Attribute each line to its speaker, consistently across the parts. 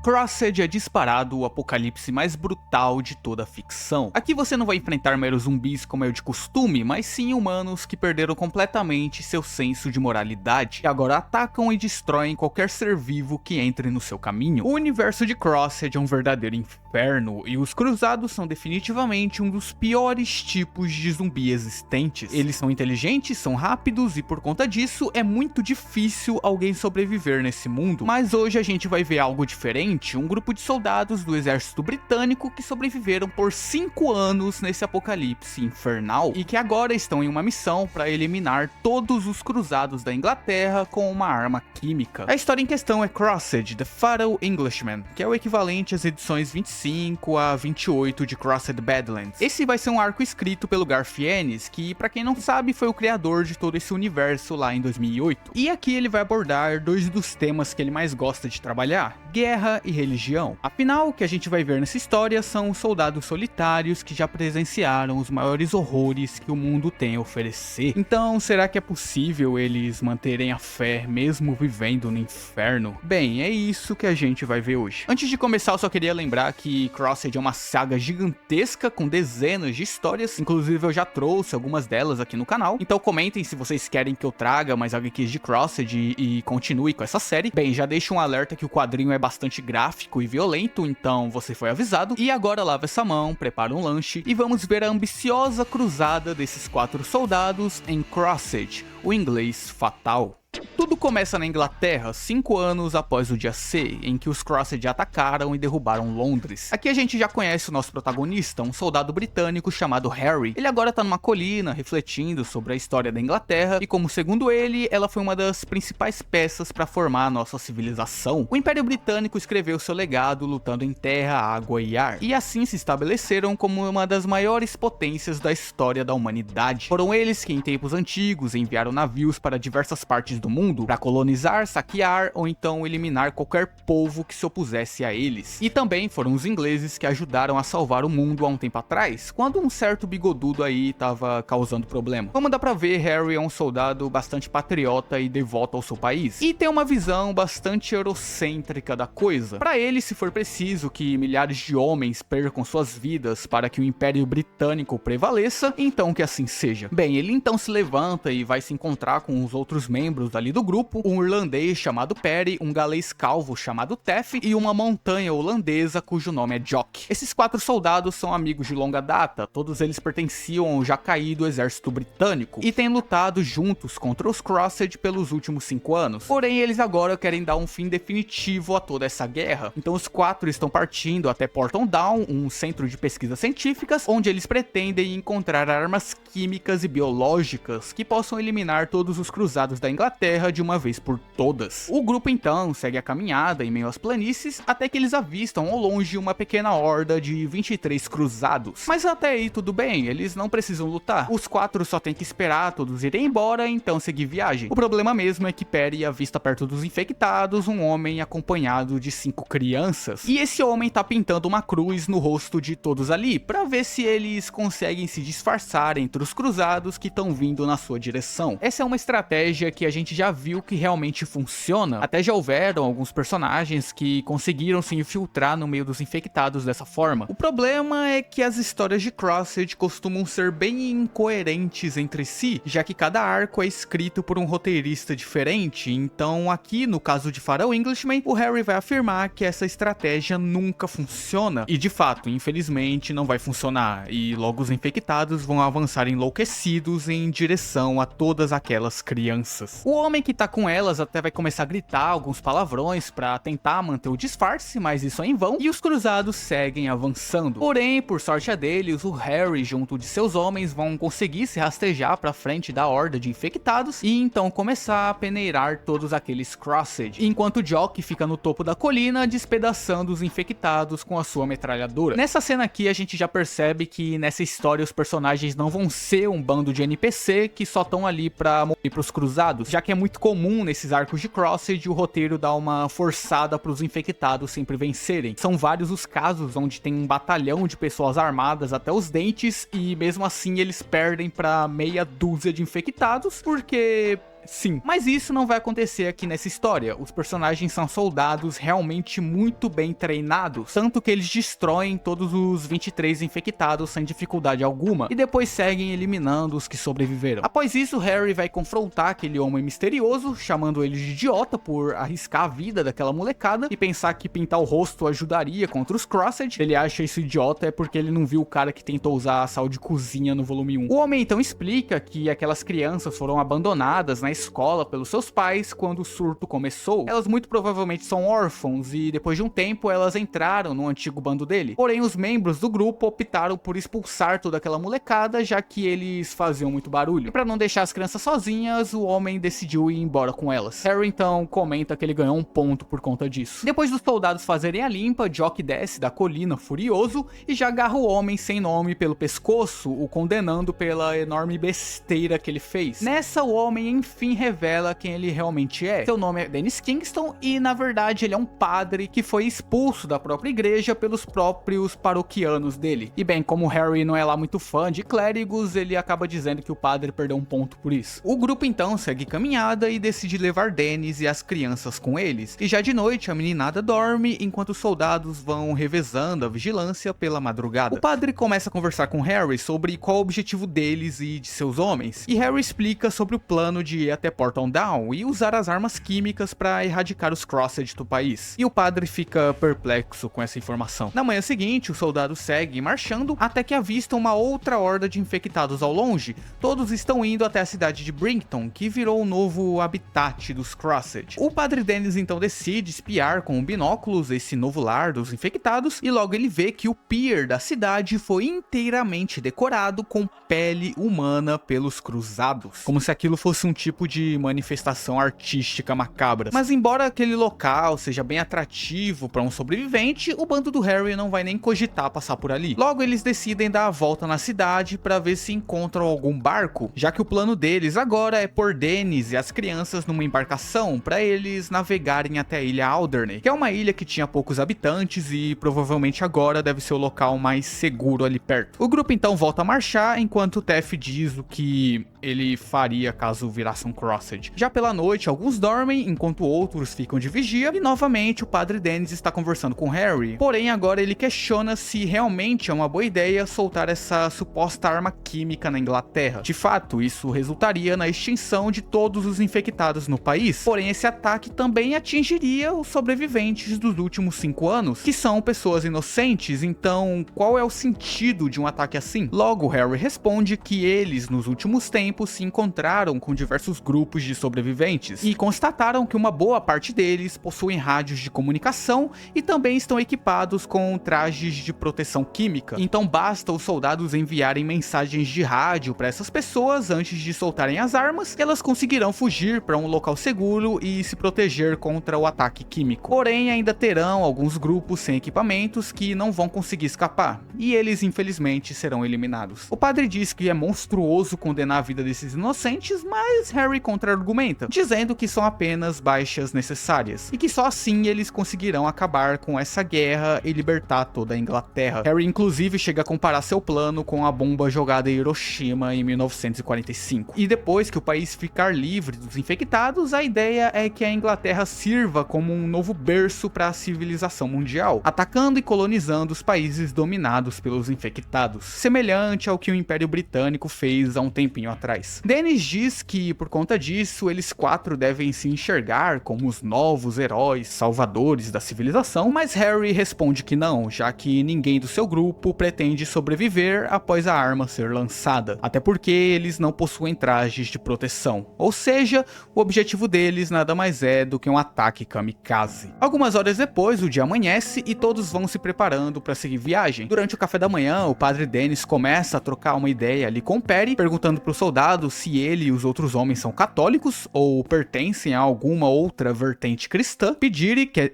Speaker 1: Crossed é disparado o apocalipse mais brutal de toda a ficção. Aqui você não vai enfrentar meros zumbis como é de costume, mas sim humanos que perderam completamente seu senso de moralidade e agora atacam e destroem qualquer ser vivo que entre no seu caminho. O universo de Crossed é um verdadeiro inferno e os cruzados são definitivamente um dos piores tipos de zumbi existentes. Eles são inteligentes, são rápidos e por conta disso é muito difícil alguém sobreviver nesse mundo. Mas hoje a gente vai ver algo diferente, um grupo de soldados do exército britânico que sobreviveram por 5 anos nesse apocalipse infernal e que agora estão em uma missão para eliminar todos os cruzados da Inglaterra com uma arma química. A história em questão é Crossed, The Fatal Englishman, que é o equivalente às edições 25 a 28 de Crossed Badlands. Esse vai ser um arco escrito pelo Garth Ennis, que pra quem não sabe foi o criador de todo esse universo lá em 2008. E aqui ele vai abordar dois dos temas que ele mais gosta de trabalhar: guerra e religião. Afinal, o que a gente vai ver nessa história são os soldados solitários que já presenciaram os maiores horrores que o mundo tem a oferecer. Então, será que é possível eles manterem a fé mesmo vivendo no inferno? Bem, é isso que a gente vai ver hoje. Antes de começar, eu só queria lembrar que Crossed é uma saga gigantesca com dezenas de histórias, inclusive eu já trouxe algumas delas aqui no canal, então comentem se vocês querem que eu traga mais HQs de Crossed e continue com essa série. Bem, já deixo um alerta que o quadrinho é bastante gráfico e violento, então você foi avisado. E agora lava essa mão, prepara um lanche e vamos ver a ambiciosa cruzada desses 4 soldados em Crossed, o inglês fatal. Tudo começa na Inglaterra, 5 anos após o dia C, em que os Crossed atacaram e derrubaram Londres. Aqui a gente já conhece o nosso protagonista, um soldado britânico chamado Harry. Ele agora tá numa colina, refletindo sobre a história da Inglaterra, e como segundo ele, ela foi uma das principais peças para formar a nossa civilização. O Império Britânico escreveu seu legado lutando em terra, água e ar, e assim se estabeleceram como uma das maiores potências da história da humanidade. Foram eles que em tempos antigos enviaram navios para diversas partes do mundo para colonizar, saquear ou então eliminar qualquer povo que se opusesse a eles. E também foram os ingleses que ajudaram a salvar o mundo há um tempo atrás, quando um certo bigodudo aí tava causando problema. Como dá pra ver, Harry é um soldado bastante patriota e devoto ao seu país, e tem uma visão bastante eurocêntrica da coisa. Para ele, se for preciso que milhares de homens percam suas vidas para que o Império Britânico prevaleça, então que assim seja. Bem, ele então se levanta e vai se encontrar com os outros membros ali do grupo, um irlandês chamado Perry, um galês calvo chamado Taff e uma montanha holandesa cujo nome é Jock. Esses 4 soldados são amigos de longa data, todos eles pertenciam ao já caído exército britânico e têm lutado juntos contra os Crossed pelos últimos 5 anos. Porém, eles agora querem dar um fim definitivo a toda essa guerra. Então os 4 estão partindo até Porton Down, um centro de pesquisas científicas, onde eles pretendem encontrar armas químicas e biológicas que possam eliminar todos os cruzados da Inglaterra de uma vez por todas. O grupo então segue a caminhada em meio às planícies até que eles avistam ao longe uma pequena horda de 23 cruzados. Mas até aí tudo bem, eles não precisam lutar. Os 4 só tem que esperar todos irem embora, então seguir viagem. O problema mesmo é que Perry avista perto dos infectados um homem acompanhado de 5 crianças. E esse homem tá pintando uma cruz no rosto de todos ali, pra ver se eles conseguem se disfarçar entre os cruzados que estão vindo na sua direção. Essa é uma estratégia que a gente já viu que realmente funciona. Até já houveram alguns personagens que conseguiram se infiltrar no meio dos infectados dessa forma. O problema é que as histórias de Crossed costumam ser bem incoerentes entre si, já que cada arco é escrito por um roteirista diferente. Então aqui, no caso de Fatal Englishman, o Harry vai afirmar que essa estratégia nunca funciona. E de fato, infelizmente, não vai funcionar. E logo os infectados vão avançar enlouquecidos em direção a todas aquelas crianças. O homem que tá com elas até vai começar a gritar alguns palavrões pra tentar manter o disfarce, mas isso é em vão, e os cruzados seguem avançando. Porém, por sorte a deles, o Harry junto de seus homens vão conseguir se rastejar pra frente da horda de infectados e então começar a peneirar todos aqueles Crossed, enquanto Jock fica no topo da colina despedaçando os infectados com a sua metralhadora. Nessa cena aqui a gente já percebe que nessa história os personagens não vão ser um bando de NPC que só estão ali pra morrer pros cruzados, já que é muito comum nesses arcos de Crossed o roteiro dar uma forçada pros infectados sempre vencerem. São vários os casos onde tem um batalhão de pessoas armadas até os dentes e mesmo assim eles perdem pra meia dúzia de infectados, porque Sim, mas isso não vai acontecer aqui nessa história. Os personagens são soldados realmente muito bem treinados, tanto que eles destroem todos os 23 infectados sem dificuldade alguma, e depois seguem eliminando os que sobreviveram. Após isso, Harry vai confrontar aquele homem misterioso, chamando ele de idiota por arriscar a vida daquela molecada e pensar que pintar o rosto ajudaria contra os Crossed. Ele acha isso idiota é porque ele não viu o cara que tentou usar sal de cozinha no volume 1. O homem então explica que aquelas crianças foram abandonadas na escola pelos seus pais quando o surto começou. Elas muito provavelmente são órfãos e depois de um tempo elas entraram no antigo bando dele. Porém, os membros do grupo optaram por expulsar toda aquela molecada, já que eles faziam muito barulho. E para não deixar as crianças sozinhas, o homem decidiu ir embora com elas. Harry então comenta que ele ganhou um ponto por conta disso. Depois dos soldados fazerem a limpa, Jock desce da colina furioso e já agarra o homem sem nome pelo pescoço, o condenando pela enorme besteira que ele fez. Nessa, o homem enfim revela quem ele realmente é. Seu nome é Dennis Kingston e na verdade ele é um padre que foi expulso da própria igreja pelos próprios paroquianos dele. E bem, como Harry não é lá muito fã de clérigos, ele acaba dizendo que o padre perdeu um ponto por isso. O grupo então segue caminhada e decide levar Dennis e as crianças com eles. E já de noite a meninada dorme enquanto os soldados vão revezando a vigilância pela madrugada. O padre começa a conversar com Harry sobre qual o objetivo deles e de seus homens. E Harry explica sobre o plano de ir até Porton Down e usar as armas químicas para erradicar os Crossed do país. E o padre fica perplexo com essa informação. Na manhã seguinte, os soldados seguem marchando até que avistam uma outra horda de infectados ao longe. Todos estão indo até a cidade de Brinkton, que virou o novo habitat dos Crossed. O padre Dennis então decide espiar com binóculos esse novo lar dos infectados e logo ele vê que o pier da cidade foi inteiramente decorado com pele humana pelos cruzados, como se aquilo fosse um tipo de manifestação artística macabra. Mas embora aquele local seja bem atrativo para um sobrevivente, o bando do Harry não vai nem cogitar passar por ali. Logo eles decidem dar a volta na cidade para ver se encontram algum barco, já que o plano deles agora é pôr Dennis e as crianças numa embarcação para eles navegarem até a ilha Alderney, que é uma ilha que tinha poucos habitantes e provavelmente agora deve ser o local mais seguro ali perto. O grupo então volta a marchar enquanto o Teff diz o que ele faria caso virasse um Crossed. Já pela noite, alguns dormem enquanto outros ficam de vigia e novamente o padre Dennis está conversando com Harry. Porém, agora ele questiona se realmente é uma boa ideia soltar essa suposta arma química na Inglaterra. De fato, isso resultaria na extinção de todos os infectados no país. Porém, esse ataque também atingiria os sobreviventes dos últimos 5 anos, que são pessoas inocentes, então qual é o sentido de um ataque assim? Logo, Harry responde que eles, nos últimos tempos, se encontraram com diversos grupos de sobreviventes e constataram que uma boa parte deles possuem rádios de comunicação e também estão equipados com trajes de proteção química. Então basta os soldados enviarem mensagens de rádio para essas pessoas antes de soltarem as armas, e elas conseguirão fugir para um local seguro e se proteger contra o ataque químico. Porém, ainda terão alguns grupos sem equipamentos que não vão conseguir escapar, e eles infelizmente serão eliminados. O padre diz que é monstruoso condenar a vida desses inocentes, mas Harry contra-argumenta, dizendo que são apenas baixas necessárias, e que só assim eles conseguirão acabar com essa guerra e libertar toda a Inglaterra. Harry inclusive chega a comparar seu plano com a bomba jogada em Hiroshima em 1945. E depois que o país ficar livre dos infectados, a ideia é que a Inglaterra sirva como um novo berço para a civilização mundial, atacando e colonizando os países dominados pelos infectados, semelhante ao que o Império Britânico fez há um tempinho atrás. Dennis diz que, por conta disso, eles 4 devem se enxergar como os novos heróis salvadores da civilização, mas Harry responde que não, já que ninguém do seu grupo pretende sobreviver após a arma ser lançada, até porque eles não possuem trajes de proteção, ou seja, o objetivo deles nada mais é do que um ataque kamikaze. Algumas horas depois, o dia amanhece e todos vão se preparando para seguir viagem. Durante o café da manhã, o padre Dennis começa a trocar uma ideia ali com Perry, perguntando para os soldados se ele e os outros homens são católicos ou pertencem a alguma outra vertente cristã.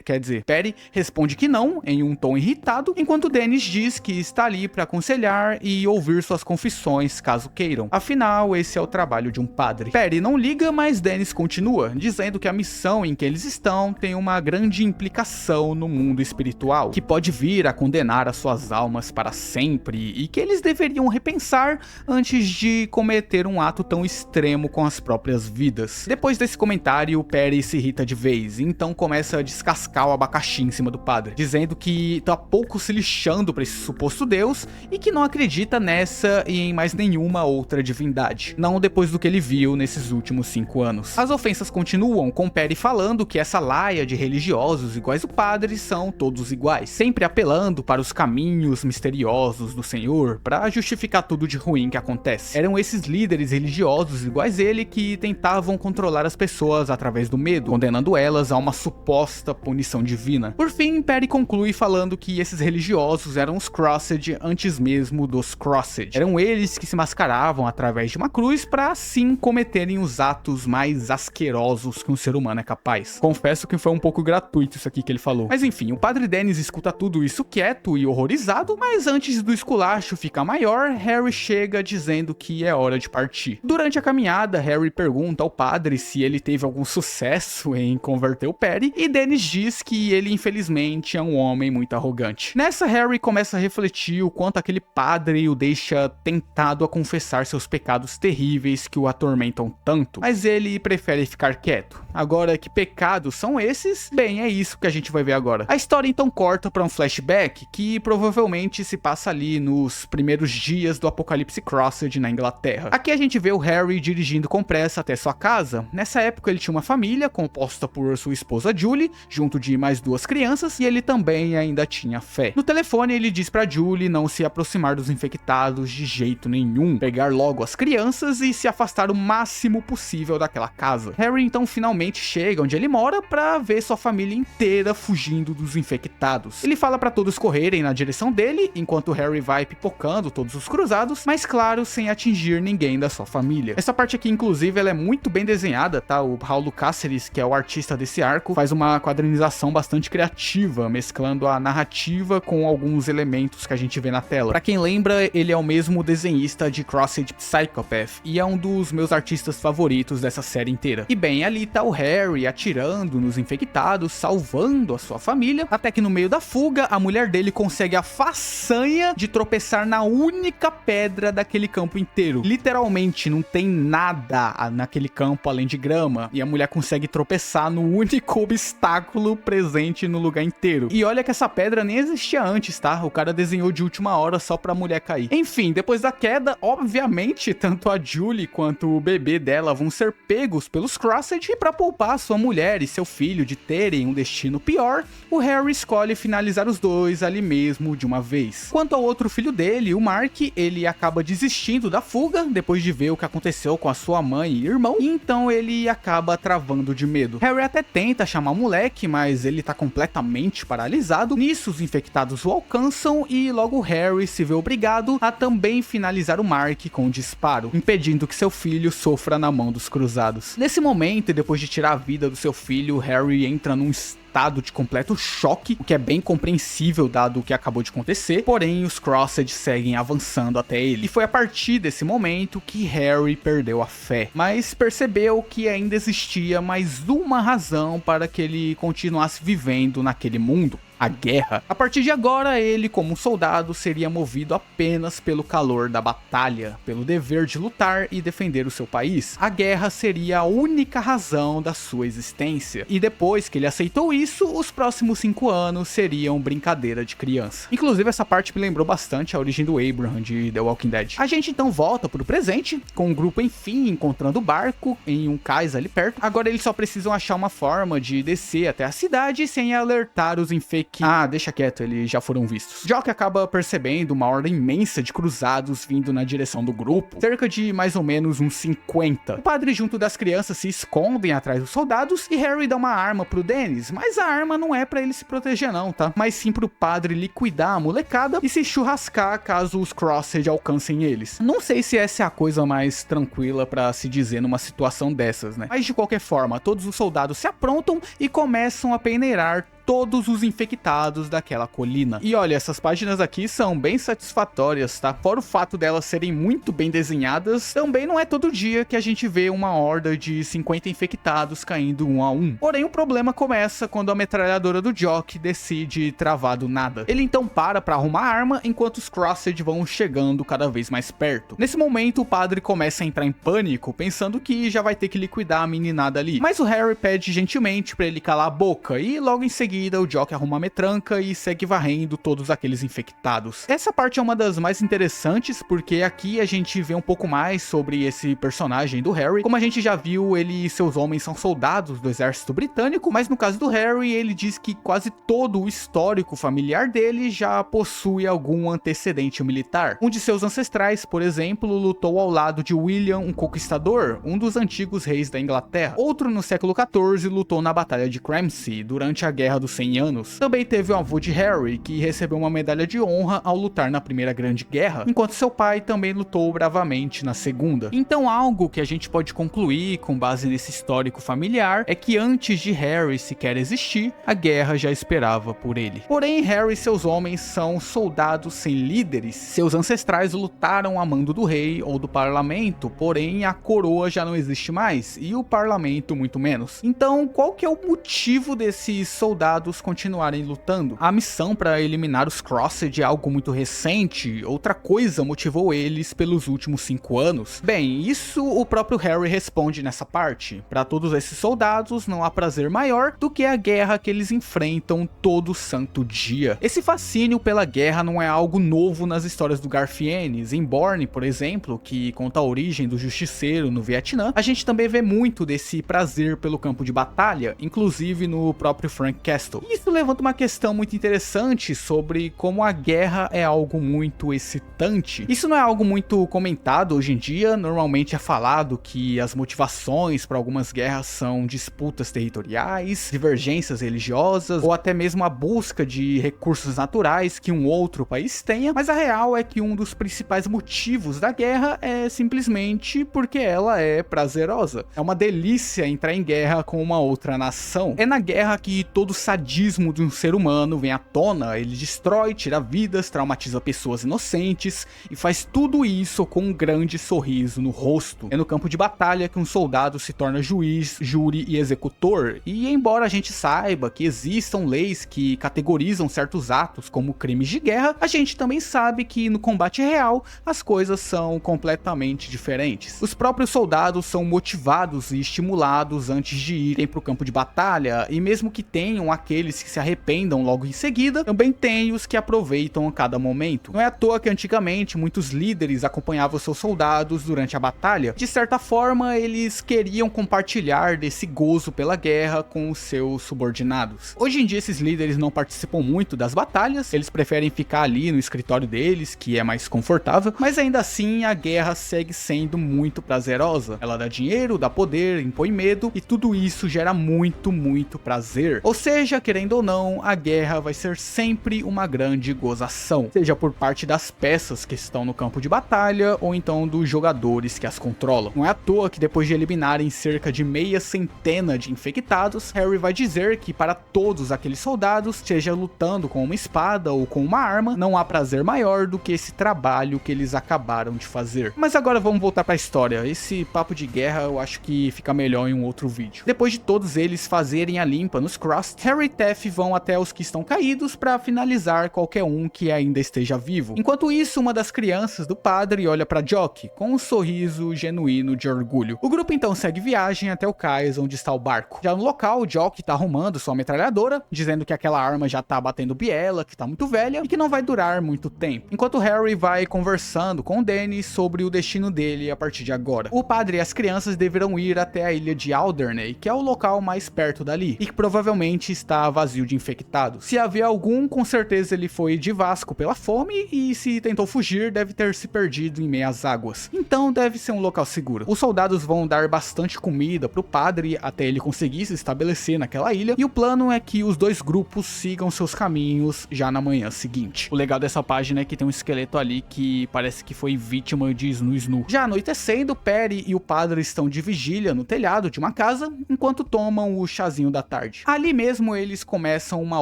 Speaker 1: Quer dizer, Perry responde que não, em um tom irritado, enquanto Dennis diz que está ali para aconselhar e ouvir suas confissões caso queiram. Afinal, esse é o trabalho de um padre. Perry não liga, mas Dennis continua, dizendo que a missão em que eles estão tem uma grande implicação no mundo espiritual, que pode vir a condenar as suas almas para sempre e que eles deveriam repensar antes de cometer um ato tão extremo com as próprias vidas. Depois desse comentário, Perry se irrita de vez, e então começa a descascar o abacaxi em cima do padre, dizendo que tá pouco se lixando pra esse suposto deus e que não acredita nessa e em mais nenhuma outra divindade, não depois do que ele viu nesses últimos 5 anos. As ofensas continuam, com Perry falando que essa laia de religiosos iguais ao padre são todos iguais, sempre apelando para os caminhos misteriosos do Senhor para justificar tudo de ruim que acontece. Eram esses líderes religiosos iguais ele que tentavam controlar as pessoas através do medo, condenando elas a uma suposta punição divina. Por fim, Perry conclui falando que esses religiosos eram os Crossed antes mesmo dos Crossed. Eram eles que se mascaravam através de uma cruz para assim cometerem os atos mais asquerosos que um ser humano é capaz. Confesso que foi um pouco gratuito isso aqui que ele falou. Mas enfim, o padre Dennis escuta tudo isso quieto e horrorizado, mas antes do esculacho ficar maior, Harry chega dizendo que é hora de partir. Durante a caminhada, Harry pergunta ao padre se ele teve algum sucesso em converter o Perry, e Dennis diz que ele infelizmente é um homem muito arrogante. Nessa, Harry começa a refletir o quanto aquele padre o deixa tentado a confessar seus pecados terríveis que o atormentam tanto, mas ele prefere ficar quieto. Agora, que pecados são esses? Bem, é isso que a gente vai ver agora. A história então corta para um flashback que provavelmente se passa ali nos primeiros dias do Apocalipse Crossed na Inglaterra. Aqui a gente vê o Harry dirigindo com pressa até sua casa. Nessa época ele tinha uma família composta por sua esposa Julie, junto de mais 2 crianças, e ele também ainda tinha fé. No telefone ele diz pra Julie não se aproximar dos infectados de jeito nenhum, pegar logo as crianças e se afastar o máximo possível daquela casa. Harry então finalmente chega onde ele mora pra ver sua família inteira fugindo dos infectados. Ele fala pra todos correrem na direção dele, enquanto Harry vai pipocando todos os cruzados, mas claro, sem atingir ninguém da sua família. Essa parte aqui, inclusive, ela é muito bem desenhada, tá? O Paulo Cáceres, que é o artista desse arco, faz uma quadrinização bastante criativa, mesclando a narrativa com alguns elementos que a gente vê na tela. Pra quem lembra, ele é o mesmo desenhista de Crossed Psychopath, e é um dos meus artistas favoritos dessa série inteira. E bem, ali tá o Harry atirando nos infectados, salvando a sua família, até que no meio da fuga, a mulher dele consegue a façanha de tropeçar na única pedra daquele campo inteiro. Literalmente, não tem nada naquele campo além de grama, e a mulher consegue tropeçar no único obstáculo presente no lugar inteiro. E olha que essa pedra nem existia antes, tá? O cara desenhou de última hora só pra mulher cair. Enfim, depois da queda, obviamente, tanto a Julie quanto o bebê dela vão ser pegos pelos Crossed, e pra poupar sua mulher e seu filho de terem um destino pior, o Harry escolhe finalizar os dois ali mesmo de uma vez. Quanto ao outro filho dele, o Mark, ele acaba desistindo da fuga depois de ver o que aconteceu com a sua mãe e irmão, e então ele acaba travando de medo. Harry até tenta chamar o moleque, mas ele tá completamente paralisado. Nisso, os infectados o alcançam e logo Harry se vê obrigado a também finalizar o Mark com um disparo, impedindo que seu filho sofra na mão dos cruzados. Nesse momento, e depois de tirar a vida do seu filho, Harry entra num estado de completo choque, o que é bem compreensível dado o que acabou de acontecer, porém os Crossed seguem avançando até ele. E foi a partir desse momento que Harry perdeu a fé, mas percebeu que ainda existia mais uma razão para que ele continuasse vivendo naquele mundo: a guerra. A partir de agora, ele, como soldado, seria movido apenas pelo calor da batalha, pelo dever de lutar e defender o seu país. A guerra seria a única razão da sua existência. E depois que ele aceitou isso, os próximos 5 anos seriam brincadeira de criança. Inclusive, essa parte me lembrou bastante a origem do Abraham de The Walking Dead. A gente então volta pro presente, com o grupo enfim encontrando o barco em um cais ali perto. Agora eles só precisam achar uma forma de descer até a cidade sem alertar os infectados. Deixa quieto, eles já foram vistos. Jock acaba percebendo uma horda imensa de cruzados vindo na direção do grupo, cerca de mais ou menos uns 50. O padre junto das crianças se escondem atrás dos soldados e Harry dá uma arma pro Dennis, mas a arma não é pra ele se proteger não, tá? Mas sim pro padre liquidar a molecada e se churrascar caso os Crossed alcancem eles. Não sei se essa é a coisa mais tranquila pra se dizer numa situação dessas, né? Mas de qualquer forma, todos os soldados se aprontam e começam a peneirar todos os infectados daquela colina. E olha, essas páginas aqui são bem satisfatórias, tá? Fora o fato delas serem muito bem desenhadas, também não é todo dia que a gente vê uma horda de 50 infectados caindo um a um. Porém, o problema começa quando a metralhadora do Jock decide travar do nada. Ele então para arrumar a arma, enquanto os Crossed vão chegando cada vez mais perto. Nesse momento, o padre começa a entrar em pânico, pensando que já vai ter que liquidar a meninada ali. Mas o Harry pede gentilmente pra ele calar a boca, e logo em seguida o Jock arruma a metranca e segue varrendo todos aqueles infectados. Essa parte é uma das mais interessantes, porque aqui a gente vê um pouco mais sobre esse personagem do Harry. Como a gente já viu, ele e seus homens são soldados do exército britânico, mas no caso do Harry, ele diz que quase todo o histórico familiar dele já possui algum antecedente militar. Um de seus ancestrais, por exemplo, lutou ao lado de William, um conquistador, um dos antigos reis da Inglaterra. Outro, no século XIV, lutou na Batalha de Cramsey, durante a Guerra dos 100 Anos. Também teve o avô de Harry, que recebeu uma medalha de honra ao lutar na Primeira Grande Guerra, enquanto seu pai também lutou bravamente na Segunda. Então, algo que a gente pode concluir com base nesse histórico familiar é que antes de Harry sequer existir, a guerra já esperava por ele. Porém, Harry e seus homens são soldados sem líderes. Seus ancestrais lutaram a mando do rei ou do parlamento, porém a coroa já não existe mais, e o parlamento muito menos. Então, qual que é o motivo desses soldados continuarem lutando? A missão para eliminar os Crossed é algo muito recente? Outra coisa motivou eles pelos últimos 5 anos? Bem, isso o próprio Harry responde nessa parte. Para todos esses soldados, não há prazer maior do que a guerra que eles enfrentam todo santo dia. Esse fascínio pela guerra não é algo novo nas histórias do Garth Ennis. Em Bourne, por exemplo, que conta a origem do justiceiro no Vietnã, a gente também vê muito desse prazer pelo campo de batalha, inclusive no próprio Frank Castle. E isso levanta uma questão muito interessante sobre como a guerra é algo muito excitante. Isso não é algo muito comentado hoje em dia. Normalmente é falado que as motivações para algumas guerras são disputas territoriais, divergências religiosas ou até mesmo a busca de recursos naturais que um outro país tenha, mas a real é que um dos principais motivos da guerra é simplesmente porque ela é prazerosa. É uma delícia entrar em guerra com uma outra nação. É na guerra que todo o sadismo de um ser humano vem à tona. Ele destrói, tira vidas, traumatiza pessoas inocentes e faz tudo isso com um grande sorriso no rosto. É no campo de batalha que um soldado se torna juiz, júri e executor. E embora a gente saiba que existam leis que categorizam certos atos como crimes de guerra, a gente também sabe que no combate real as coisas são completamente diferentes. Os próprios soldados são motivados e estimulados antes de irem para o campo de batalha, e mesmo que tenham aqueles que se arrependam logo em seguida, também tem os que aproveitam a cada momento. Não é à toa que antigamente muitos líderes acompanhavam seus soldados durante a batalha. De certa forma, eles queriam compartilhar desse gozo pela guerra com os seus subordinados. Hoje em dia esses líderes não participam muito das batalhas, eles preferem ficar ali no escritório deles, que é mais confortável, mas ainda assim a guerra segue sendo muito prazerosa. Ela dá dinheiro, dá poder, impõe medo, e tudo isso gera muito prazer. Ou seja, querendo ou não, a guerra vai ser sempre uma grande gozação, seja por parte das peças que estão no campo de batalha, ou então dos jogadores que as controlam. Não é à toa que depois de eliminarem cerca de meia centena de infectados, Harry vai dizer que para todos aqueles soldados, seja lutando com uma espada ou com uma arma, não há prazer maior do que esse trabalho que eles acabaram de fazer. Mas agora vamos voltar para a história. Esse papo de guerra eu acho que fica melhor em um outro vídeo. Depois de todos eles fazerem a limpa nos Crossed, Harry e Tef vão até os que estão caídos para finalizar qualquer um que ainda esteja vivo. Enquanto isso, uma das crianças do padre olha para Jock com um sorriso genuíno de orgulho. O grupo então segue viagem até o cais onde está o barco. Já no local, o Jock tá arrumando sua metralhadora, dizendo que aquela arma já tá batendo biela, que tá muito velha e que não vai durar muito tempo. Enquanto Harry vai conversando com Danny sobre o destino dele a partir de agora. O padre e as crianças deverão ir até a ilha de Alderney, que é o local mais perto dali, e que provavelmente está vazio de infectados. Se havia algum, com certeza ele foi de Vasco pela fome, e se tentou fugir, deve ter se perdido em meias águas. Então deve ser um local seguro. Os soldados vão dar bastante comida pro padre até ele conseguir se estabelecer naquela ilha, e o plano é que os dois grupos sigam seus caminhos já na manhã seguinte. O legal dessa página é que tem um esqueleto ali que parece que foi vítima de Snu. Já anoitecendo, Perry e o padre estão de vigília no telhado de uma casa, enquanto tomam o chazinho da tarde. Ali mesmo mesmo, eles começam uma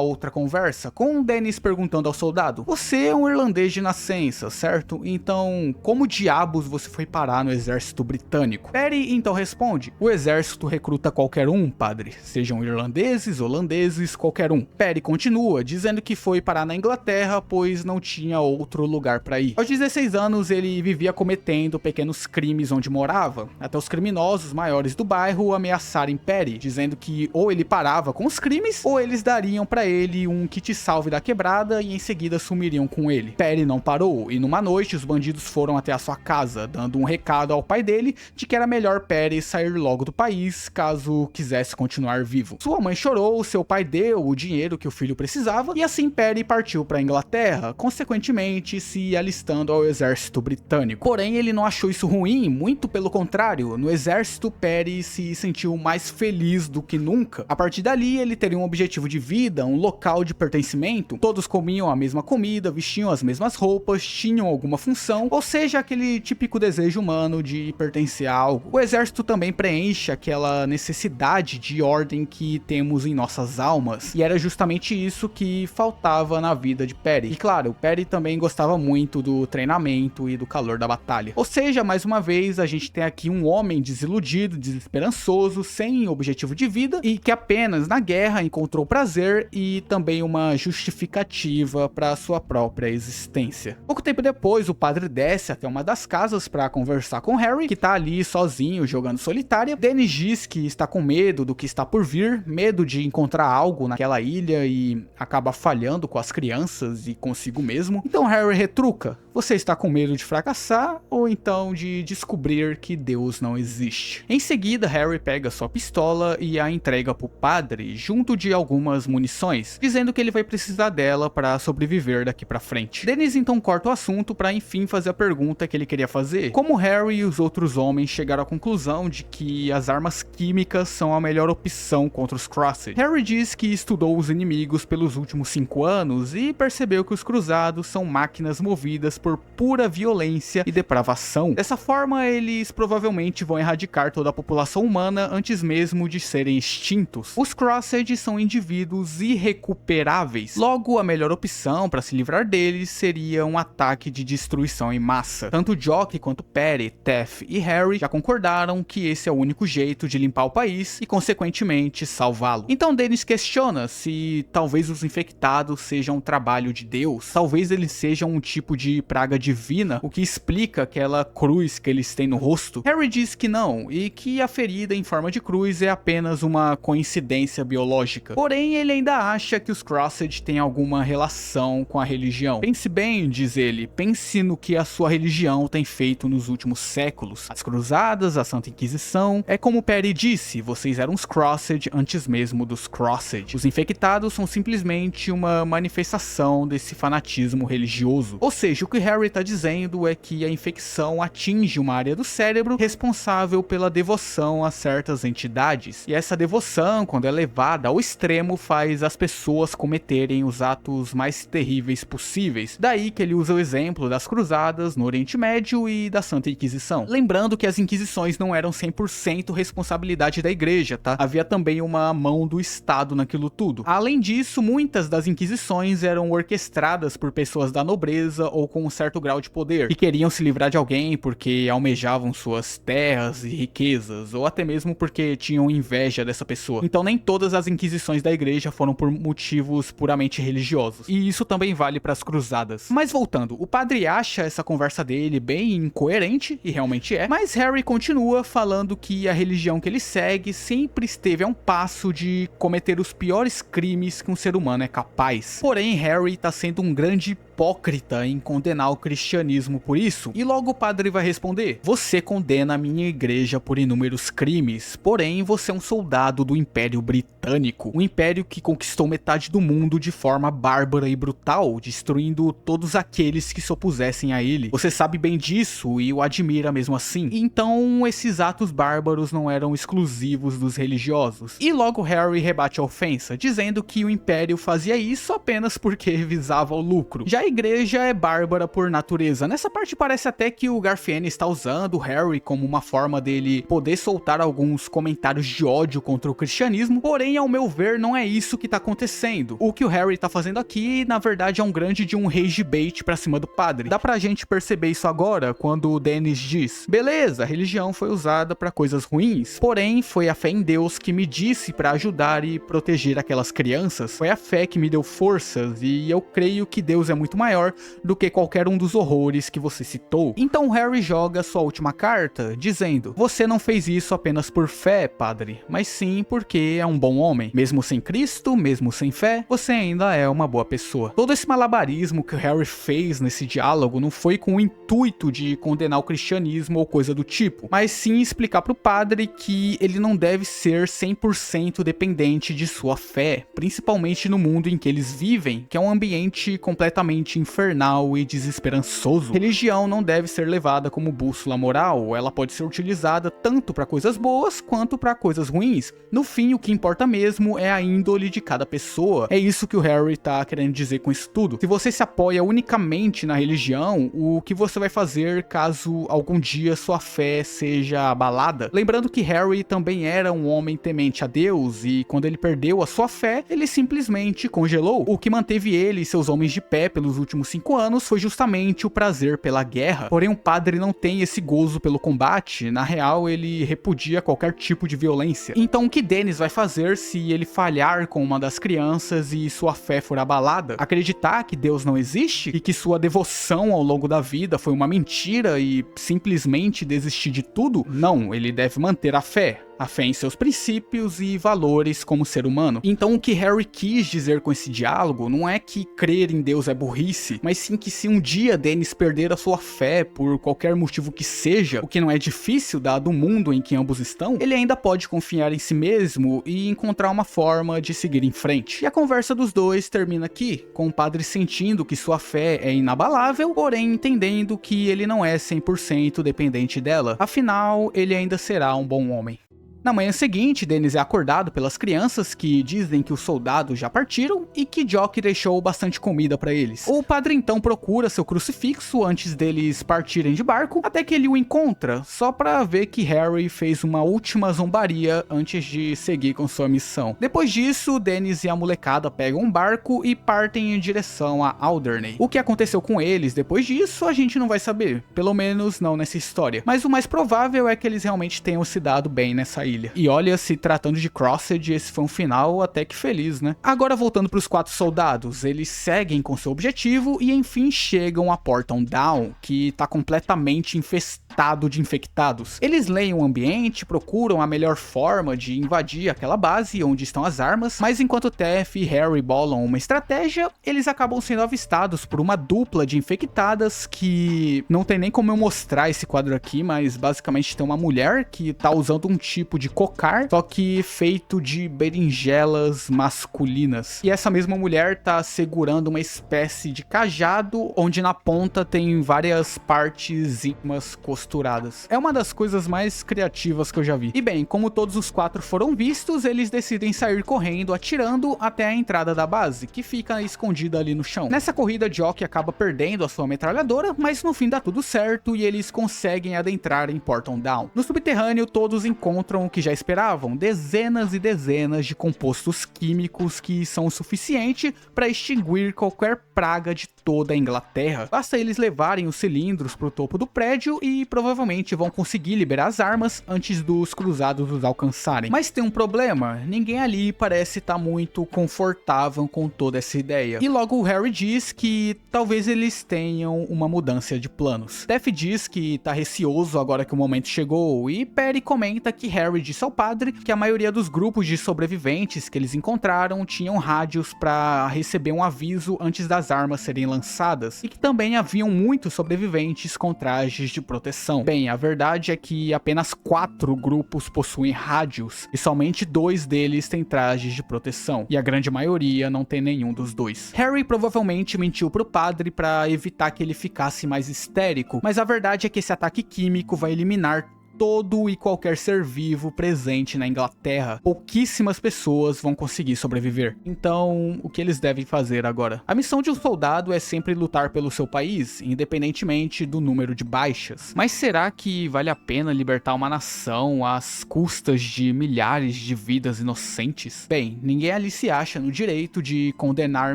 Speaker 1: outra conversa, com Dennis perguntando ao soldado: você é um irlandês de nascença, certo? Então, como diabos você foi parar no exército britânico? Perry então responde: o exército recruta qualquer um, padre, sejam irlandeses, holandeses, qualquer um. Perry continua, dizendo que foi parar na Inglaterra, pois não tinha outro lugar para ir. Aos 16 anos, ele vivia cometendo pequenos crimes onde morava, até os criminosos maiores do bairro ameaçarem Perry, dizendo que ou ele parava com os crimes, ou eles dariam para ele um kit salve da quebrada e em seguida sumiriam com ele. Perry não parou, e numa noite os bandidos foram até a sua casa, dando um recado ao pai dele de que era melhor Perry sair logo do país, caso quisesse continuar vivo. Sua mãe chorou, seu pai deu o dinheiro que o filho precisava, e assim Perry partiu para a Inglaterra, consequentemente se alistando ao exército britânico. Porém, ele não achou isso ruim, muito pelo contrário. No exército, Perry se sentiu mais feliz do que nunca. A partir dali, ele teria um objetivo de vida, um local de pertencimento. Todos comiam a mesma comida, vestiam as mesmas roupas, tinham alguma função, ou seja, aquele típico desejo humano de pertencer a algo. O exército também preenche aquela necessidade de ordem que temos em nossas almas, e era justamente isso que faltava na vida de Perry. E claro, Perry também gostava muito do treinamento e do calor da batalha. Ou seja, mais uma vez, a gente tem aqui um homem desiludido, desesperançoso, sem objetivo de vida, e que apenas na guerra encontrou prazer e também uma justificativa para sua própria existência. Pouco tempo depois, o padre desce até uma das casas para conversar com Harry, que tá ali sozinho jogando solitária. Dennis diz que está com medo do que está por vir, medo de encontrar algo naquela ilha e acaba falhando com as crianças e consigo mesmo. Então Harry retruca: você está com medo de fracassar ou então de descobrir que Deus não existe? Em seguida, Harry pega sua pistola e a entrega pro padre, junto de algumas munições, dizendo que ele vai precisar dela para sobreviver daqui pra frente. Dennis então corta o assunto para enfim fazer a pergunta que ele queria fazer: como Harry e os outros homens chegaram à conclusão de que as armas químicas são a melhor opção contra os Crossed. Harry diz que estudou os inimigos pelos últimos 5 anos e percebeu que os cruzados são máquinas movidas por pura violência e depravação. Dessa forma, eles provavelmente vão erradicar toda a população humana antes mesmo de serem extintos. Os Crossed são indivíduos irrecuperáveis. Logo, a melhor opção para se livrar deles seria um ataque de destruição em massa. Tanto Jock quanto Perry, Tef e Harry já concordaram que esse é o único jeito de limpar o país e, consequentemente, salvá-lo. Então Dennis questiona se talvez os infectados sejam um trabalho de Deus, talvez eles sejam um tipo de praga divina, o que explica aquela cruz que eles têm no rosto. Harry diz que não, e que a ferida em forma de cruz é apenas uma coincidência biológica. Porém, ele ainda acha que os Crossed têm alguma relação com a religião. Pense bem, diz ele, pense no que a sua religião tem feito nos últimos séculos. As cruzadas, a Santa Inquisição. É como Perry disse, vocês eram os Crossed antes mesmo dos Crossed. Os infectados são simplesmente uma manifestação desse fanatismo religioso. Ou seja, o que Harry está dizendo é que a infecção atinge uma área do cérebro responsável pela devoção a certas entidades. E essa devoção, quando é levada ao extremo, faz as pessoas cometerem os atos mais terríveis possíveis. Daí que ele usa o exemplo das cruzadas no Oriente Médio e da Santa Inquisição. Lembrando que as Inquisições não eram 100% responsabilidade da igreja, tá? Havia também uma mão do Estado naquilo tudo. Além disso, muitas das Inquisições eram orquestradas por pessoas da nobreza ou com um certo grau de poder, que queriam se livrar de alguém porque almejavam suas terras e riquezas, ou até mesmo porque tinham inveja dessa pessoa. Então nem todas as Inquisições da igreja foram por motivos puramente religiosos. E isso também vale para as cruzadas. Mas voltando, o padre acha essa conversa dele bem incoerente, e realmente é, mas Harry continua falando que a religião que ele segue sempre esteve a um passo de cometer os piores crimes que um ser humano é capaz. Porém, Harry tá sendo um grande hipócrita em condenar o cristianismo por isso, e logo o padre vai responder: você condena a minha igreja por inúmeros crimes, porém você é um soldado do Império Britânico, um império que conquistou metade do mundo de forma bárbara e brutal, destruindo todos aqueles que se opusessem a ele. Você sabe bem disso e o admira mesmo assim. Então esses atos bárbaros não eram exclusivos dos religiosos. E logo Harry rebate a ofensa, dizendo que o Império fazia isso apenas porque visava o lucro. Já a igreja é bárbara por natureza. Nessa parte parece até que o Garfiene está usando o Harry como uma forma dele poder soltar alguns comentários de ódio contra o cristianismo, porém, ao meu ver, ver, não é isso que tá acontecendo. O que o Harry tá fazendo aqui, na verdade, é um grande de um rage bait pra cima do padre. Dá pra gente perceber isso agora, quando o Dennis diz: beleza, a religião foi usada pra coisas ruins, porém, foi a fé em Deus que me disse pra ajudar e proteger aquelas crianças. Foi a fé que me deu forças, e eu creio que Deus é muito maior do que qualquer um dos horrores que você citou. Então o Harry joga sua última carta, dizendo: você não fez isso apenas por fé, padre, mas sim porque é um bom homem. Mesmo sem Cristo, mesmo sem fé, você ainda é uma boa pessoa. Todo esse malabarismo que o Harry fez nesse diálogo não foi com o intuito de condenar o cristianismo ou coisa do tipo, mas sim explicar pro padre que ele não deve ser 100% dependente de sua fé, principalmente no mundo em que eles vivem, que é um ambiente completamente infernal e desesperançoso. Religião não deve ser levada como bússola moral, ela pode ser utilizada tanto para coisas boas quanto para coisas ruins. No fim, o que importa mesmo é a índole de cada pessoa. É isso que o Harry tá querendo dizer com isso tudo. Se você se apoia unicamente na religião, o que você vai fazer caso algum dia sua fé seja abalada? Lembrando que Harry também era um homem temente a Deus, e quando ele perdeu a sua fé, ele simplesmente congelou. O que manteve ele e seus homens de pé pelos últimos 5 anos foi justamente o prazer pela guerra. Porém, um padre não tem esse gozo pelo combate. Na real, ele repudia qualquer tipo de violência. Então, o que Dennis vai fazer se ele falhar com uma das crianças e sua fé for abalada? Acreditar que Deus não existe e que sua devoção ao longo da vida foi uma mentira e simplesmente desistir de tudo? Não, ele deve manter a fé em seus princípios e valores como ser humano. Então o que Harry quis dizer com esse diálogo não é que crer em Deus é burrice, mas sim que se um dia Dennis perder a sua fé por qualquer motivo que seja, o que não é difícil dado o mundo em que ambos estão, ele ainda pode confiar em si mesmo e encontrar uma forma de seguir em frente. E a conversa dos dois termina aqui, com o padre sentindo que sua fé é inabalável, porém entendendo que ele não é 100% dependente dela. Afinal, ele ainda será um bom homem. Na manhã seguinte, Dennis é acordado pelas crianças que dizem que os soldados já partiram e que Jock deixou bastante comida para eles. O padre então procura seu crucifixo antes deles partirem de barco, até que ele o encontra, só para ver que Harry fez uma última zombaria antes de seguir com sua missão. Depois disso, Dennis e a molecada pegam um barco e partem em direção a Alderney. O que aconteceu com eles depois disso, a gente não vai saber, pelo menos não nessa história. Mas o mais provável é que eles realmente tenham se dado bem nessa ilha. E olha, se tratando de Crossed, esse foi um final até que feliz, né? Agora voltando para os 4 soldados, eles seguem com seu objetivo e enfim chegam a Porton Down, que tá completamente infestado de infectados. Eles leem o ambiente, procuram a melhor forma de invadir aquela base onde estão as armas, mas enquanto Tef e Harry bolam uma estratégia, eles acabam sendo avistados por uma dupla de infectadas que não tem nem como eu mostrar esse quadro aqui, mas basicamente tem uma mulher que tá usando um tipo de cocar, só que feito de berinjelas masculinas. E essa mesma mulher tá segurando uma espécie de cajado, onde na ponta tem várias partes íntimas costuradas. É uma das coisas mais criativas que eu já vi. E bem, como todos os 4 foram vistos, eles decidem sair correndo, atirando até a entrada da base, que fica escondida ali no chão. Nessa corrida, Jock acaba perdendo a sua metralhadora, mas no fim dá tudo certo e eles conseguem adentrar em Porton Down. No subterrâneo, todos encontram o que já esperavam, dezenas e dezenas de compostos químicos que são o suficiente para extinguir qualquer praga de toda a Inglaterra. Basta eles levarem os cilindros para o topo do prédio e provavelmente vão conseguir liberar as armas antes dos cruzados os alcançarem. Mas tem um problema, ninguém ali parece estar muito confortável com toda essa ideia. E logo o Harry diz que talvez eles tenham uma mudança de planos. Tef diz que tá receoso agora que o momento chegou e Perry comenta que Harry disse ao padre que a maioria dos grupos de sobreviventes que eles encontraram tinham rádios para receber um aviso antes das armas serem lançadas e que também haviam muitos sobreviventes com trajes de proteção. Bem, a verdade é que apenas 4 grupos possuem rádios e somente 2 deles têm trajes de proteção e a grande maioria não tem nenhum dos 2. Harry provavelmente mentiu pro padre para evitar que ele ficasse mais histérico, mas a verdade é que esse ataque químico vai eliminar todo e qualquer ser vivo presente na Inglaterra. Pouquíssimas pessoas vão conseguir sobreviver. Então, o que eles devem fazer agora? A missão de um soldado é sempre lutar pelo seu país, independentemente do número de baixas. Mas será que vale a pena libertar uma nação às custas de milhares de vidas inocentes? Bem, ninguém ali se acha no direito de condenar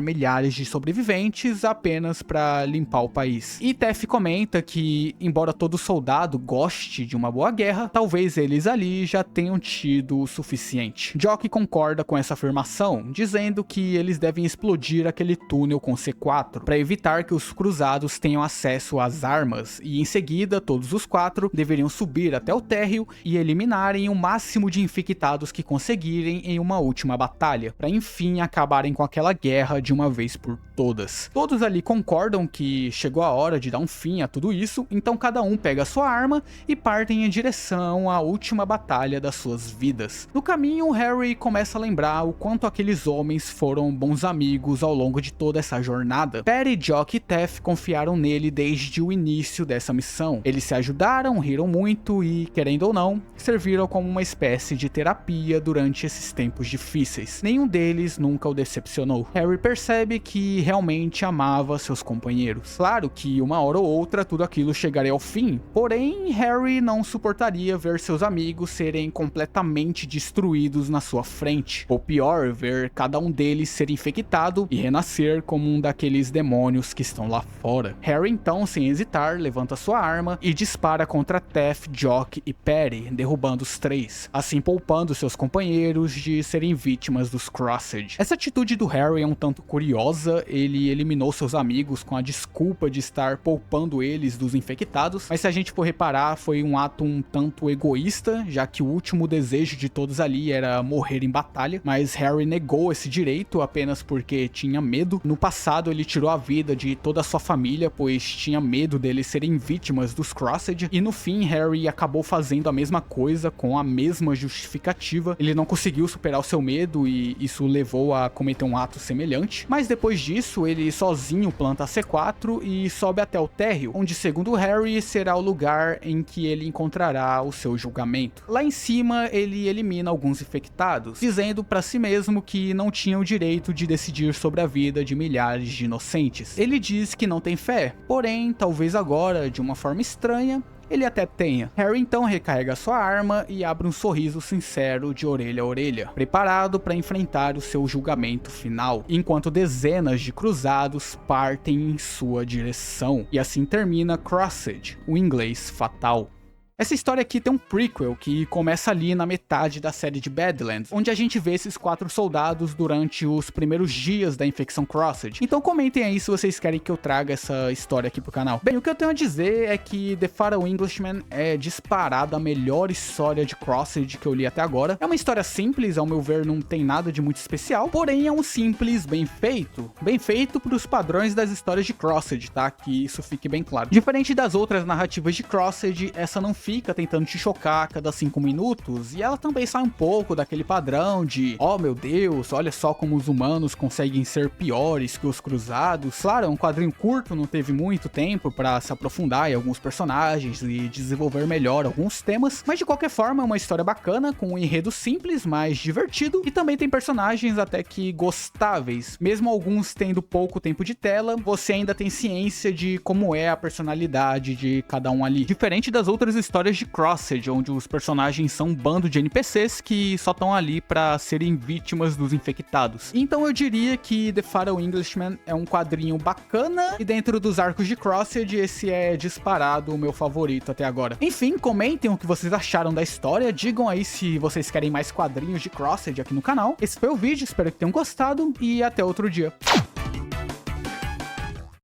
Speaker 1: milhares de sobreviventes apenas para limpar o país. E Tef comenta que, embora todo soldado goste de uma boa guerra, talvez eles ali já tenham tido o suficiente. Jock concorda com essa afirmação, dizendo que eles devem explodir aquele túnel com C4 para evitar que os cruzados tenham acesso às armas, e em seguida todos os 4 deveriam subir até o térreo e eliminarem o máximo de infectados que conseguirem em uma última batalha, para enfim acabarem com aquela guerra de uma vez por todas. Todos ali concordam que chegou a hora de dar um fim a tudo isso, então cada um pega a sua arma e partem em direção à última batalha das suas vidas. No caminho, Harry começa a lembrar o quanto aqueles homens foram bons amigos ao longo de toda essa jornada. Perry, Jock e Tef confiaram nele desde o início dessa missão. Eles se ajudaram, riram muito e, querendo ou não, serviram como uma espécie de terapia durante esses tempos difíceis. Nenhum deles nunca o decepcionou. Harry percebe que realmente amava seus companheiros. Claro que uma hora ou outra tudo aquilo chegaria ao fim, porém Harry não suportaria ver seus amigos serem completamente destruídos na sua frente, ou pior, ver cada um deles ser infectado e renascer como um daqueles demônios que estão lá fora. Harry então, sem hesitar, levanta sua arma e dispara contra Tef, Jock e Perry, derrubando os 3, assim poupando seus companheiros de serem vítimas dos Crossed. Essa atitude do Harry é um tanto curiosa. Ele eliminou seus amigos com a desculpa de estar poupando eles dos infectados, mas se a gente for reparar, foi um ato um tanto egoísta, já que o último desejo de todos ali era morrer em batalha, mas Harry negou esse direito apenas porque tinha medo. No passado ele tirou a vida de toda a sua família, pois tinha medo deles serem vítimas dos Crossed, e no fim Harry acabou fazendo a mesma coisa com a mesma justificativa. Ele não conseguiu superar o seu medo e isso levou a cometer um ato semelhante, mas depois disso ele sozinho planta a C4 e sobe até o térreo, onde segundo Harry será o lugar em que ele encontrará o seu julgamento. Lá em cima ele elimina alguns infectados, dizendo para si mesmo que não tinha o direito de decidir sobre a vida de milhares de inocentes. Ele diz que não tem fé, porém talvez agora, de uma forma estranha, ele até tenha. Harry então recarrega sua arma e abre um sorriso sincero de orelha a orelha, preparado para enfrentar o seu julgamento final, enquanto dezenas de cruzados partem em sua direção. E assim termina Crossed, o inglês fatal. Essa história aqui tem um prequel que começa ali na metade da série de Badlands, onde a gente vê esses 4 soldados durante os primeiros dias da infecção Crossed. Então comentem aí se vocês querem que eu traga essa história aqui pro canal. Bem, o que eu tenho a dizer é que The Fatal Englishman é disparada a melhor história de Crossed que eu li até agora. É uma história simples, ao meu ver não tem nada de muito especial, porém é um simples bem feito pros padrões das histórias de Crossed, tá? Que isso fique bem claro. Diferente das outras narrativas de Crossed, essa não fica tentando te chocar a cada 5 minutos, e ela também sai um pouco daquele padrão de oh meu Deus, olha só como os humanos conseguem ser piores que os cruzados. Claro, é um quadrinho curto, não teve muito tempo para se aprofundar em alguns personagens e desenvolver melhor alguns temas, mas de qualquer forma é uma história bacana, com um enredo simples, mas divertido, e também tem personagens até que gostáveis. Mesmo alguns tendo pouco tempo de tela, você ainda tem ciência de como é a personalidade de cada um ali. Diferente das outras histórias de Crossed, onde os personagens são um bando de NPCs que só estão ali para serem vítimas dos infectados. Então eu diria que The Fatal Englishman é um quadrinho bacana, e dentro dos arcos de Crossed, esse é disparado o meu favorito até agora. Enfim, comentem o que vocês acharam da história, digam aí se vocês querem mais quadrinhos de Crossed aqui no canal. Esse foi o vídeo, espero que tenham gostado, e até outro dia.